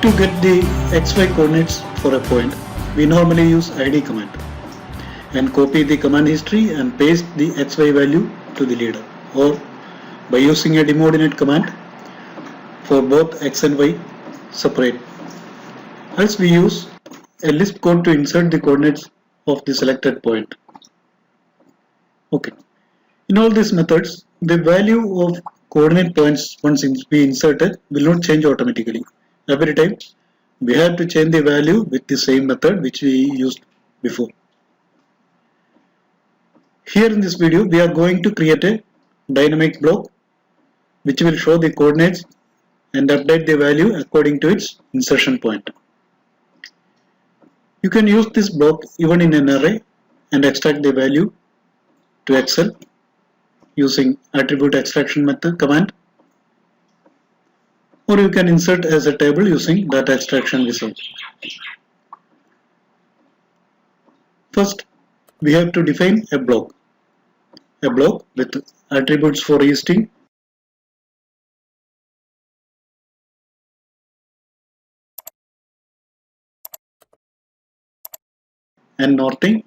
To get the XY coordinates for a point, we normally use id command and copy the command history and paste the XY value to the leader, or by using a demoordinate command for both X and Y separate. Else we use a Lisp code to insert the coordinates of the selected point. Okay. In all these methods, the value of coordinate points once we inserted will not change automatically. Every time we have to change the value with the same method which we used before. Here in this video, we are going to create a dynamic block which will show the coordinates and update the value according to its insertion point. You can use this block even in an array and extract the value to Excel using attribute extraction method command, or you can insert as a table using data extraction wizard. First, we have to define a block with attributes for easting, and northing,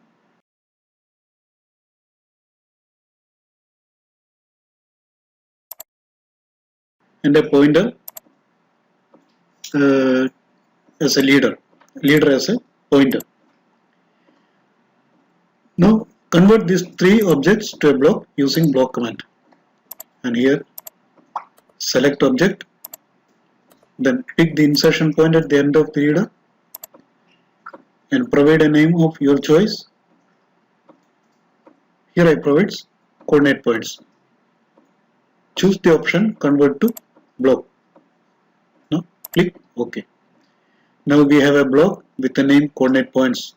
and a pointer as a leader as a pointer. Now convert these three objects to a block using block command, and here select object, then pick the insertion point at the end of the leader and provide a name of your choice. Here I provide coordinate points. Choose the option convert to block. Now click OK. Now we have a block with the name coordinate points.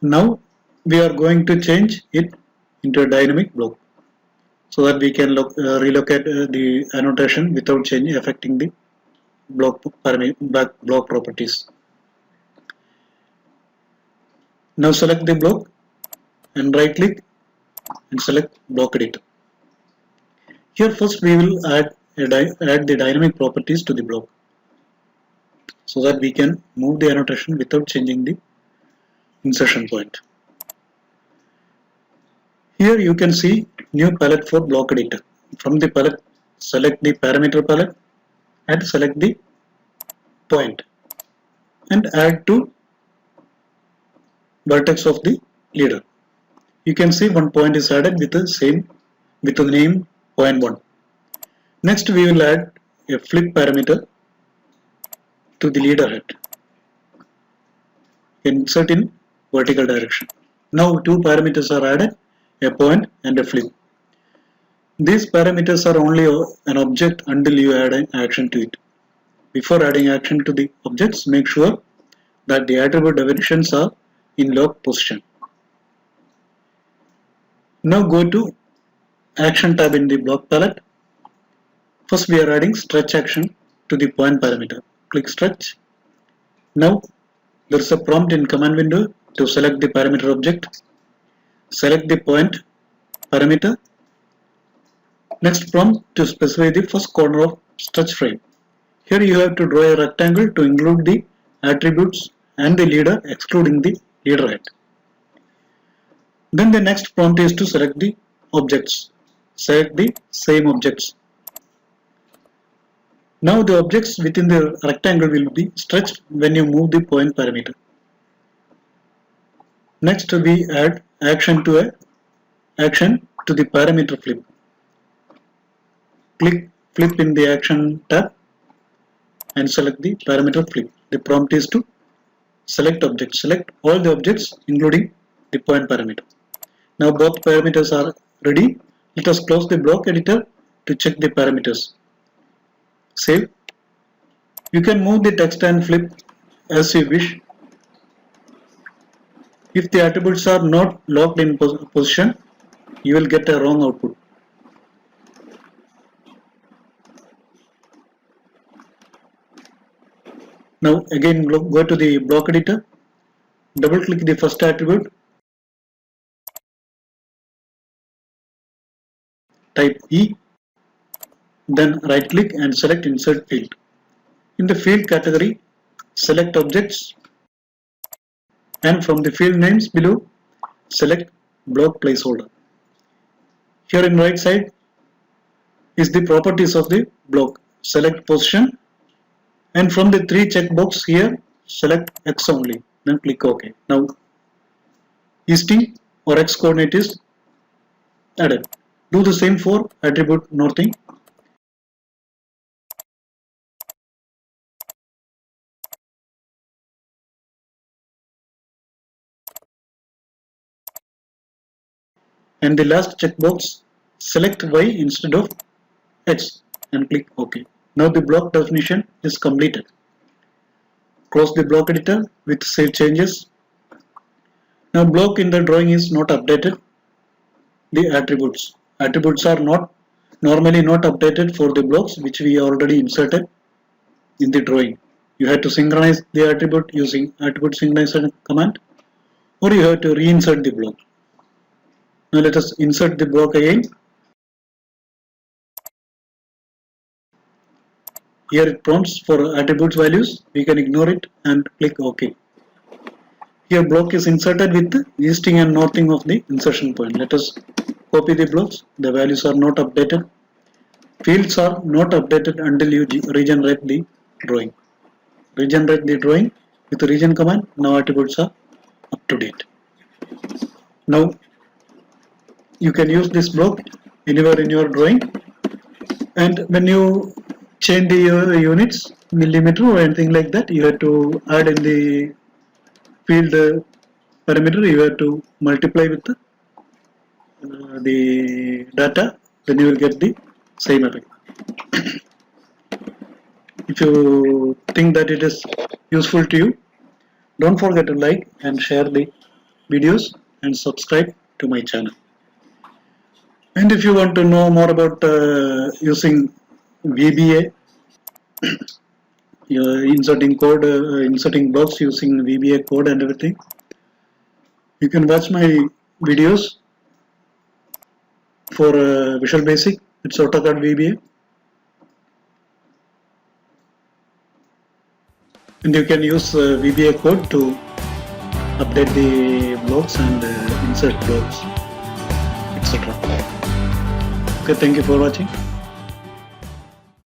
Now we are going to change it into a dynamic block so that we can relocate the annotation without affecting the block properties. Now select the block and right click and select block editor. Here first we will add the dynamic properties to the block so that we can move the annotation without changing the insertion point. Here you can see new palette for block editor. From the palette, select the parameter palette and select the point and add to vertex of the leader. You can see one point is added with the name point1. Next we will add a flip parameter to the leader head. Insert in vertical direction. Now two parameters are added, a point and a flip. These parameters are only an object until you add an action to it. Before adding action to the objects, make sure that the attribute definitions are in locked position. Now go to action tab in the block palette. First we are adding stretch action to the point parameter. Click stretch. Now there is a prompt in command window to select the parameter object. Select the point parameter. Next prompt to specify the first corner of stretch frame. Here you have to draw a rectangle to include the attributes and the leader excluding the leader head. Then the next prompt is to select the objects. Select the same objects. Now the objects within the rectangle will be stretched when you move the point parameter. Next we add action to the parameter flip. Click flip in the action tab and select the parameter flip. The prompt is to select objects. Select all the objects including the point parameter. Now both parameters are ready. Let us close the block editor to check the parameters. Save. You can move the text and flip as you wish. If the attributes are not locked in position, you will get a wrong output. Now again go to the block editor, double click the first attribute, type E, then right click and select insert field. In the field category, select objects, and from the field names below, select block placeholder. Here in right side is the properties of the block. Select position, and from the three checkbox here, select X only. Then click OK. Now easting or X coordinate is added. Do the same for attribute northing. And the last checkbox, select Y instead of X and click OK. Now the block definition is completed. Close the block editor with save changes. Now block in the drawing is not updated. The attributes are normally not updated for the blocks which we already inserted in the drawing. You have to synchronize the attribute using attribute synchronization command, or you have to reinsert the block. Now let us insert the block again. Here it prompts for attributes values. We can ignore it and click OK. Here block is inserted with the easting and northing of the insertion point. Let us copy the blocks. The values are not updated. Fields are not updated until you regenerate the drawing. Regenerate the drawing with the regen command. Now attributes are up to date. Now you can use this block anywhere in your drawing, and when you change the units, millimeter or anything like that, you have to add in the field parameter. You have to multiply with the data, then you will get the same effect. If you think that it is useful to you, don't forget to like and share the videos and subscribe to my channel. And if you want to know more about using VBA, inserting code, inserting blocks using VBA code and everything, you can watch my videos for Visual Basic. It's AutoCAD VBA, and you can use VBA code to update the blocks and insert blocks, etc. Okay, thank you for watching.